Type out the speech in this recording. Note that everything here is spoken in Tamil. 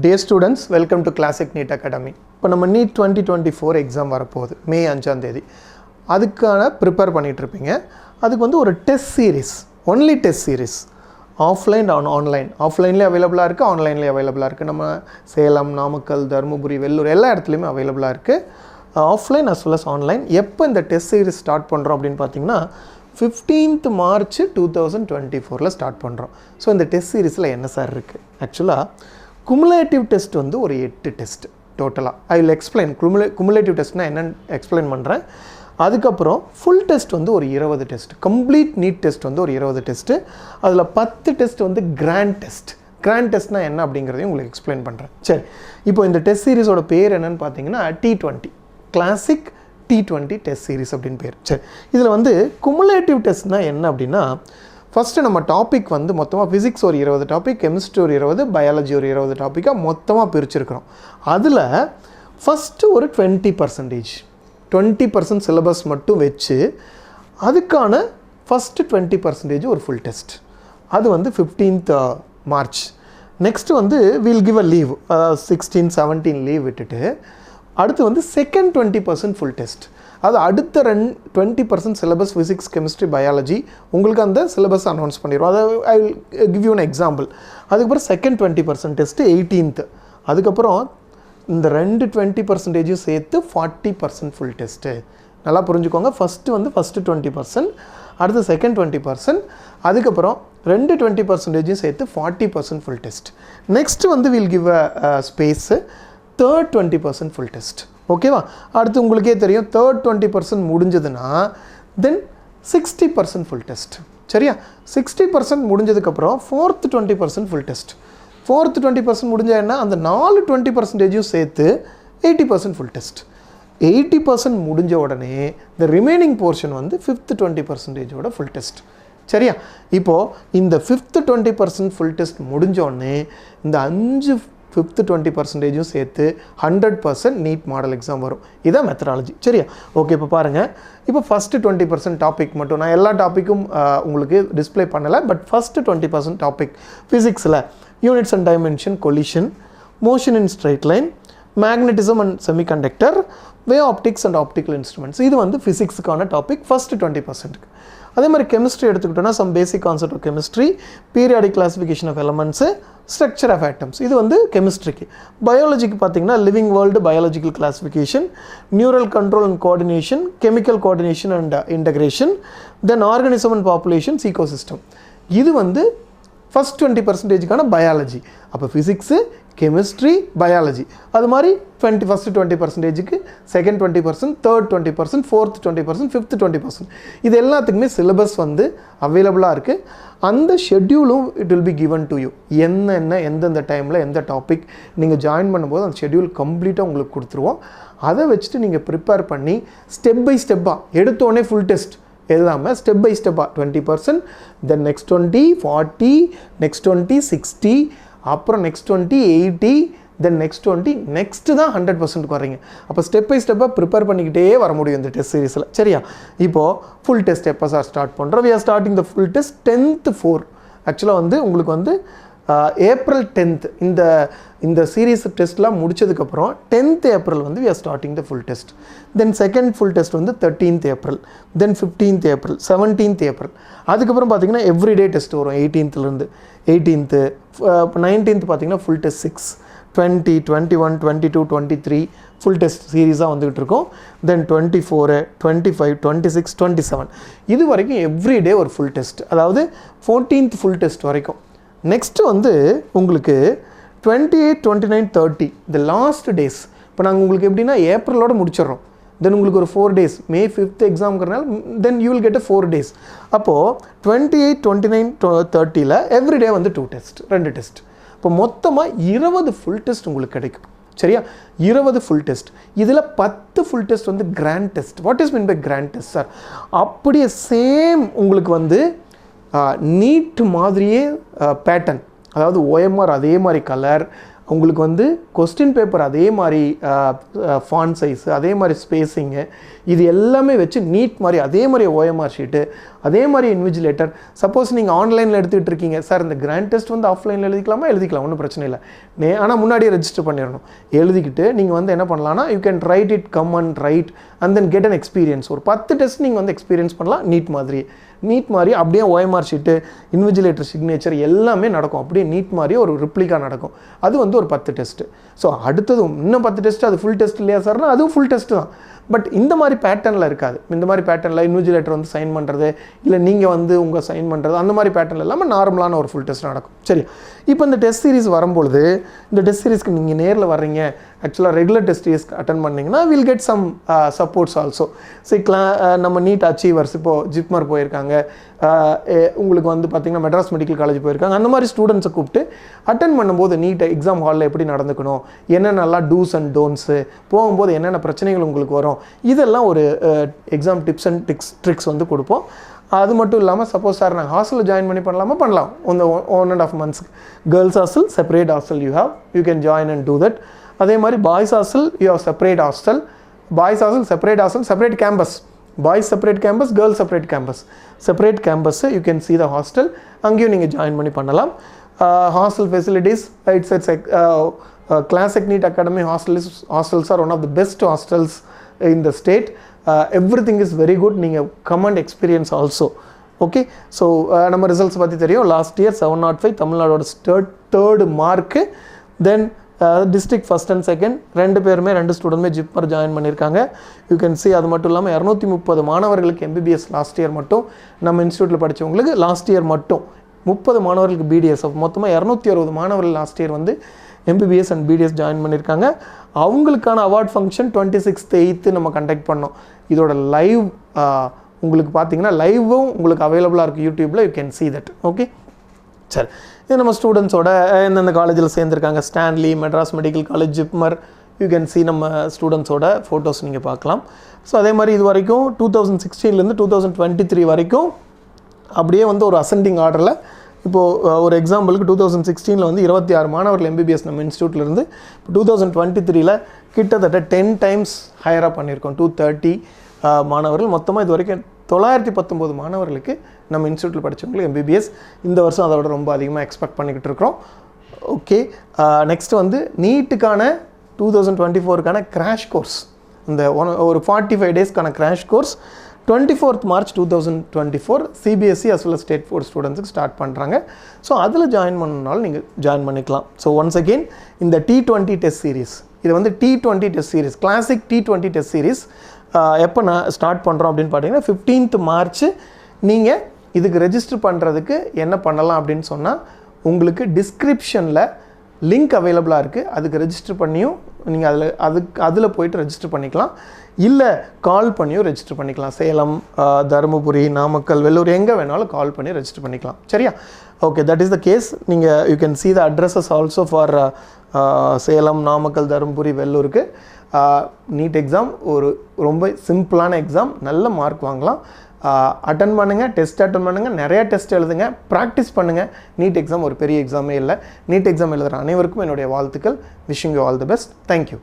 Dear students, welcome to Classic NEET Academy. இப்போ நம்ம NEET 2024 எக்ஸாம் வரப்போகுது மே 5ஆம் தேதி. அதுக்கான ப்ரிப்பேர் பண்ணிட்டு இருப்பீங்க. அதுக்கு வந்து ஒரு test series, only test series, offline and online. ஆஃப்லைன்லேயே அவைலபிளாக இருக்குது, ஆன்லைன்லேயே அவைலபிளாக இருக்குது. நம்ம சேலம், நாமக்கல், தருமபுரி, வெள்ளூர் எல்லா இடத்துலையுமே அவைலபிளாக இருக்குது. Offline as well as online. எப்போ இந்த டெஸ்ட் சீரிஸ் ஸ்டார்ட் பண்ணுறோம் அப்படின்னு பார்த்தீங்கன்னா 15th March 2024 ஸ்டார்ட் பண்ணுறோம். ஸோ இந்த டெஸ்ட் சீரிஸில் என்ன சார் இருக்குது? ஆக்சுவலாக குமுலேட்டிவ் டெஸ்ட் வந்து ஒரு 8 டெஸ்ட் டோட்டலாக. ஐ வில் எக்ஸ்பிளைன் குமுலேட்டிவ் டெஸ்ட்னால் என்னென்னு எக்ஸ்பிளைன் பண்ணுறேன். அதுக்கப்புறம் ஃபுல் டெஸ்ட் வந்து ஒரு 20 டெஸ்ட், கம்ப்ளீட் நீட் டெஸ்ட் வந்து ஒரு 20 டெஸ்ட்டு. அதில் 10 டெஸ்ட் வந்து கிராண்ட் டெஸ்ட். கிராண்ட் டெஸ்ட்னால் என்ன அப்படிங்கிறதையும் உங்களுக்கு எக்ஸ்பிளைன் பண்ணுறேன். சரி, இப்போ இந்த டெஸ்ட் சீரிஸோட பேர் என்னென்னு பார்த்தீங்கன்னா T20, classic T20 test series அப்படின்னு பேர். சரி, இதில் வந்து குமுலேட்டிவ் டெஸ்ட்னால் என்ன அப்படின்னா, ஃபஸ்ட்டு நம்ம டாபிக் வந்து மொத்தமாக ஃபிசிக்ஸ் ஒரு 20 டாபிக், கெமிஸ்ட்ரி ஒரு 20, பயாலஜி ஒரு 20 டாப்பிக்காக மொத்தமாக பிரிச்சுருக்கிறோம். அதில் ஃபஸ்ட்டு ஒரு 20% சிலபஸ் மட்டும் வச்சு அதுக்கான ஃபஸ்ட்டு 20% ஒரு ஃபுல் டெஸ்ட். அது வந்து 15th March. நெக்ஸ்ட்டு வந்து will give a leave, 16, 17 leave விட்டுட்டு அடுத்து வந்து செகண்ட் 20% ஃபுல் டெஸ்ட். அது அடுத்த 20% சிலபஸ் ஃபிசிக்ஸ், கெமிஸ்ட்ரி, பயாலஜி உங்களுக்கு அந்த சிலபஸ் அனௌன்ஸ் பண்ணிடுவோம். அதை I will give you an example. அதுக்கப்புறம் செகண்ட் 20% டெஸ்ட்டு 18th. அதுக்கப்புறம் இந்த 20% சேர்த்து 40% ஃபுல் டெஸ்ட்டு. நல்லா புரிஞ்சுக்கோங்க. ஃபஸ்ட்டு 20%, அடுத்து செகண்ட் 20%, அதுக்கப்புறம் 20% சேர்த்து 40% ஃபுல் டெஸ்ட். நெக்ஸ்ட்டு வந்து will give a space third 20% full test. ஓகேவா? அடுத்து உங்களுக்கே தெரியும், தேர்ட் 20% முடிஞ்சதுன்னா தென் 60% ஃபுல் டெஸ்ட். சரியா? 60% முடிஞ்சதுக்கப்புறம் ஃபோர்த் 20% ஃபுல் டெஸ்ட். ஃபோர்த் 20% முடிஞ்சால் என்ன, அந்த 4 20% சேர்த்து 80% ஃபுல் டெஸ்ட். 80% முடிஞ்ச உடனே இந்த ரிமைனிங் போர்ஷன் வந்து ஃபிஃப்த் 20% ஃபுல் டெஸ்ட். சரியா? இப்போது இந்த ஃபிஃப்த் 20% ஃபுல் டெஸ்ட் முடிஞ்சோடனே இந்த 5 ஃபிஃப்த்து 20% சேர்த்து 100% நீட் மாடல் எக்ஸாம் வரும். இதான் மெத்தடாலஜி. சரியா? ஓகே, இப்போ பாருங்கள். இப்போ ஃபஸ்ட்டு 20% டாபிக் மட்டும், நான் எல்லா டாப்பிக்கும் உங்களுக்கு டிஸ்பிளே பண்ணலை, பட் ஃபஸ்ட்டு 20% டாபிக் ஃபிசிக்ஸில் units and dimension, collision, motion in straight line, magnetism and semiconductor, wave optics and optical instruments. இது வந்து ஃபிசிக்ஸுக்கான டாபிக் ஃபஸ்ட்டு 20%. அதே மாதிரி கெமிஸ்ட்ரி எடுத்துக்கிட்டோன்னா some basic concept of chemistry, periodic classification of elements, structure of atoms. இது வந்து கெமிஸ்ட்ரிக்கு. பயாலஜிக்கு பார்த்தீங்கன்னா living world biological classification, neural control and coordination, chemical coordination and integration, then organism and populations, ecosystem. இது வந்து ஃபஸ்ட் 20%க்கான பயாலஜி. அப்போ ஃபிசிக்ஸு, கெமிஸ்ட்ரி, பயாலஜி. அது மாதிரி ஃபஸ்ட்டு 20%க்கு செகண்ட் 20%, தேர்ட் 20%, ஃபோர்த் 20%, ஃபிஃப்த் 20%. இது எல்லாத்துக்குமே சிலபஸ் வந்து அவைலபிளாக இருக்குது. அந்த ஷெட்யூலும் it will be given to you. எந்தெந்த டைமில் எந்த டாபிக் நீங்கள் ஜாயின் பண்ணும்போது அந்த ஷெட்யூல் கம்ப்ளீட்டாக உங்களுக்கு கொடுத்துருவோம். அதை வச்சுட்டு நீங்கள் ப்ரிப்பேர் பண்ணி ஸ்டெப் பை ஸ்டெப்பாக எடுத்தோடனே ஃபுல் டெஸ்ட் எழுதாமல் ஸ்டெப் பை ஸ்டெப்பாக 20%, தென் நெக்ஸ்ட் 20, 40, நெக்ஸ்ட் 20, 60, அப்புறம் நெக்ஸ்ட் 20, 80, தென் நெக்ஸ்ட் 20, நெக்ஸ்ட்டு தான் 100%க்கு வர்றீங்க. அப்போ ஸ்டெப் பை ஸ்டெப்பாக ப்ரிப்பேர் பண்ணிக்கிட்டே வர முடியும் இந்த டெஸ்ட் சீரிஸில். சரியா? இப்போது ஃபுல் டெஸ்ட் எப்போ சார் ஸ்டார்ட் பண்ணுறோம்? We are starting the full test 10th 4. ஆக்சுவலாக வந்து உங்களுக்கு வந்து April 10th இந்த சீரீஸ் டெஸ்ட்லாம் முடிச்சதுக்கப்புறம் 10th April வந்து we are starting the full test. Then second full test வந்து 13th April, தென் 15th April, 17th April. அதுக்கப்புறம் பார்த்தீங்கன்னா எவ்ரிடே டெஸ்ட் வரும் 18th 18th, 19th பார்த்தீங்கன்னா ஃபுல் டெஸ்ட் 6, 20, 21, 22, 23 ஃபுல் டெஸ்ட் சீரீஸாக வந்துகிட்டு இருக்கோம். தென் 24, 25, 26, 27 இது வரைக்கும் எவ்ரிடே ஒரு ஃபுல் டெஸ்ட், அதாவது 14th ஃபுல் டெஸ்ட் வரைக்கும். நெக்ஸ்ட்டு வந்து உங்களுக்கு 28, 29, 30 இந்த லாஸ்ட் டேஸ். இப்போ நாங்கள் உங்களுக்கு எப்படின்னா ஏப்ரலோடு முடிச்சிடுறோம். தென் உங்களுக்கு ஒரு 4 days, May 5th எக்ஸாம்ங்கிறனால then you will get 4 days. அப்போது 28, 29, 30ல் எவ்ரிடே வந்து 2 டெஸ்ட், 2 டெஸ்ட். இப்போ மொத்தமாக 20 ஃபுல் டெஸ்ட் உங்களுக்கு கிடைக்கும். சரியா? 20 ஃபுல் டெஸ்ட். இதில் 10 ஃபுல் டெஸ்ட் வந்து grand test. What is mean by grand test sir? அப்படியே சேம் உங்களுக்கு வந்து நீட் மாதிரியே பேட்டர்ன், அதாவது OMR அதே மாதிரி கலர், உங்களுக்கு வந்து கொஸ்டின் பேப்பர் அதே மாதிரி ஃபாண்ட் சைஸு, அதே மாதிரி ஸ்பேஸிங்கு, இது எல்லாமே வச்சு நீட் மாதிரி அதே மாதிரி OMR ஷீட்டு, அதே மாதிரி இன்விஜிலேட்டர் சப்போஸ் நீங்கள் ஆன்லைனில் எடுத்துகிட்டு இருக்கீங்க சார் இந்த கிராண்ட் டெஸ்ட் வந்து ஆஃப்லைனில் எழுதிக்கலாம் ஒன்றும் பிரச்சனை இல்லை ஆனால் முன்னாடியே ரெஜிஸ்டர் பண்ணிடணும் எழுதிக்கிட்டு நீங்கள் வந்து என்ன பண்ணலாம்னா you can write it come and right and then get an experience ஒரு 10 டெஸ்ட் நீங்கள் வந்து எக்ஸ்பீரியன்ஸ் பண்ணலாம் நீட் மாதிரி அப்படியே ஓஎம்ஆர் ஷீட்டு இன்விஜிலேட்டர் சிக்னேச்சர் எல்லாமே நடக்கும் அப்படியே நீட் மாதிரி ஒரு ரிப்ளிகா நடக்கும் அது வந்து ஒரு 10 டெஸ்ட்டு ஸோ அடுத்ததும் இன்னும் 10 டெஸ்ட்டு அது ஃபுல் டெஸ்ட் இல்லையா சார்னா அதுவும் ஃபுல் டெஸ்ட்டு தான் பட் இந்த மாதிரி பேட்டர்னில் இருக்காது இந்த மாதிரி பேட்டர்னில் இன்விஜிலேட்டர் வந்து சைன் பண்ணுறது இல்லை நீங்கள் வந்து உங்கள் சைன் பண்ணுறது அந்த மாதிரி பேட்டர்ன் இல்லாமல் நார்மலான ஒரு ஃபுல் டெஸ்ட் நடக்கும் சரி இப்போ இந்த டெஸ்ட் சீரிஸ் வரும்பொழுது இந்த டெஸ்ட் சீரிஸ்க்கு நீங்கள் நேரில் வர்றீங்க ஆக்சுவலாக ரெகுலர் டெஸ்ட் சீரிஸ் அட்டன் பண்ணிங்கன்னா will get some supports also நம்ம நீட் அச்சீவர்ஸ் இப்போது ஜிப்மர் போயிருக்காங்க உங்களுக்கு வந்து பார்த்திங்கன்னா மெட்ராஸ் மெடிக்கல் காலேஜ் போயிருக்காங்க அந்த மாதிரி ஸ்டூடெண்ட்ஸை கூப்பிட்டு அட்டன் பண்ணும்போது நீட் எக்ஸாம் ஹாலில் எப்படி நடந்துக்கணும் என்னென்னலாம் டூஸ் அண்ட் டோன்ட்ஸு போகும்போது என்னென்ன பிரச்சனைகள் உங்களுக்கு வரும் இதெல்லாம் ஒரு எக்ஸாம் டிப்ஸ் அண்ட் ட்ரிக்ஸ் வந்து கொடுப்போம் அது மட்டும் இல்லாமல் சப்போஸ் சார் நாங்கள் ஹாஸ்டலில் ஜாயின் பண்ணலாம் இந்த 1.5 months girls hostel separate hostel you can join and do that அதே மாதிரி boys hostel you have separate hostel boys hostel separate campus boys separate campus girls separate campus you can see the hostel அங்கேயும் நீங்கள் ஜாயின் பண்ணலாம் hostel facilities it's classic NEET academy hostels are one of the best hostels in the state everything is very good நீங்கள் come and experience also okay so நம்ம ரிசல்ட்ஸ் பற்றி தெரியும் லாஸ்ட் இயர் 705 தமிழ்நாடோட third mark then district first and second ரெண்டு ஸ்டூடெண்ட்மே ஜிப்மர் ஜாயின் பண்ணியிருக்காங்க யூ கேன் see அது மட்டும் இல்லாமல் 230 மாணவர்களுக்கு எம்பிபிஎஸ் லாஸ்ட் இயர் மட்டும் நம்ம இன்ஸ்டியூட்டில் படித்தவங்களுக்கு லாஸ்ட் இயர் மட்டும் 30 மாணவர்களுக்கு பிடிஎஸ் மொத்தமாக 260 மாணவர்கள் லாஸ்ட் இயர் வந்து எம்பிபிஎஸ் அண்ட் பிடிஎஸ் ஜாயின் பண்ணியிருக்காங்க அவங்களுக்கான அவார்ட் ஃபங்க்ஷன் 26/8 நம்ம கண்டக்ட் பண்ணோம் இதோட லைவ் உங்களுக்கு பார்த்தீங்கன்னா லைவும் உங்களுக்கு அவைலபிளாக இருக்குது யூடியூப்பில் you can see that okay சரி இது நம்ம ஸ்டூடெண்ட்ஸோட எந்தெந்த காலேஜில் சேர்ந்துருக்காங்க Stanley Madras medical college JIPMER you can see நம்ம ஸ்டூடெண்ட்ஸோட ஃபோட்டோஸ் நீங்கள் பார்க்கலாம் ஸோ அதே மாதிரி இது வரைக்கும் 2016 2023 வரைக்கும் அப்படியே வந்து ஒரு அசெண்டிங் ஆர்டரில் இப்போது ஒரு எக்ஸாம்பிளுக்கு 2016 வந்து 26 மாணவர்கள் எம்பிபிஎஸ் நம்ம இன்ஸ்டியூட்லேருந்து இப்போ 2023 கிட்டத்தட்ட 10 times ஹையராக பண்ணியிருக்கோம் 230 மாணவர்கள் மொத்தமாக இது வரைக்கும் 919 மாணவர்களுக்கு நம்ம இன்ஸ்டியூட்டில் படித்தவங்களுக்கு எம்பிபிஎஸ் இந்த வருஷம் அதோட ரொம்ப அதிகமாக எக்ஸ்பெக்ட் பண்ணிக்கிட்டு இருக்கிறோம் ஓகே நெக்ஸ்ட் வந்து நீட்டுக்கான 2024க்கான கிராஷ் கோர்ஸ் இந்த ஒரு 45 டேஸ்க்கான crash course 24th March 2024 CBSE as well as state board ஸ்டூடெண்ட்ஸுக்கு ஸ்டார்ட் பண்ணுறாங்க ஸோ அதில் ஜாயின் பண்ணனாலும் நீங்கள் ஜாயின் பண்ணிக்கலாம் ஸோ ஒன்ஸ் அகெயின் இந்த T20 டெஸ்ட் சீரிஸ் இது வந்து T20 test series classic T20 test series எப்போ நான் ஸ்டார்ட் பண்ணுறோம் அப்படின்னு பார்த்தீங்கன்னா 15th March நீங்கள் இதுக்கு ரெஜிஸ்டர் பண்ணுறதுக்கு என்ன பண்ணலாம் அப்படின்னு சொன்னால் உங்களுக்கு டிஸ்கிரிப்ஷனில் லிங்க் அவைலபிளாக இருக்குது அதுக்கு ரெஜிஸ்டர் பண்ணியும் நீங்கள் அதில் போய்ட்டு ரெஜிஸ்டர் பண்ணிக்கலாம் இல்லை கால் பண்ணியும் ரெஜிஸ்டர் பண்ணிக்கலாம் சேலம் தருமபுரி நாமக்கல் வெள்ளூர் எங்கே வேணாலும் கால் பண்ணி ரெஜிஸ்டர் பண்ணிக்கலாம் சரியா okay that is the case நீங்கள் you can see the addresses also for Salem Namakkal Dharmapuri வெள்ளூருக்கு நீட் எக்ஸாம் ஒரு ரொம்ப சிம்பிளான எக்ஸாம் நல்ல மார்க் வாங்கலாம் அட்டன் பண்ணுங்கள் டெஸ்ட் அட்டன் பண்ணுங்கள் நிறையா டெஸ்ட் எழுதுங்க ப்ராக்டிஸ் பண்ணுங்கள் நீட் எக்ஸாம் ஒரு பெரிய எக்ஸாமே இல்லை நீட் எக்ஸாம் எழுதுகிற அனைவருக்கும் என்னுடைய வாழ்த்துக்கள் wishing you all the best thank you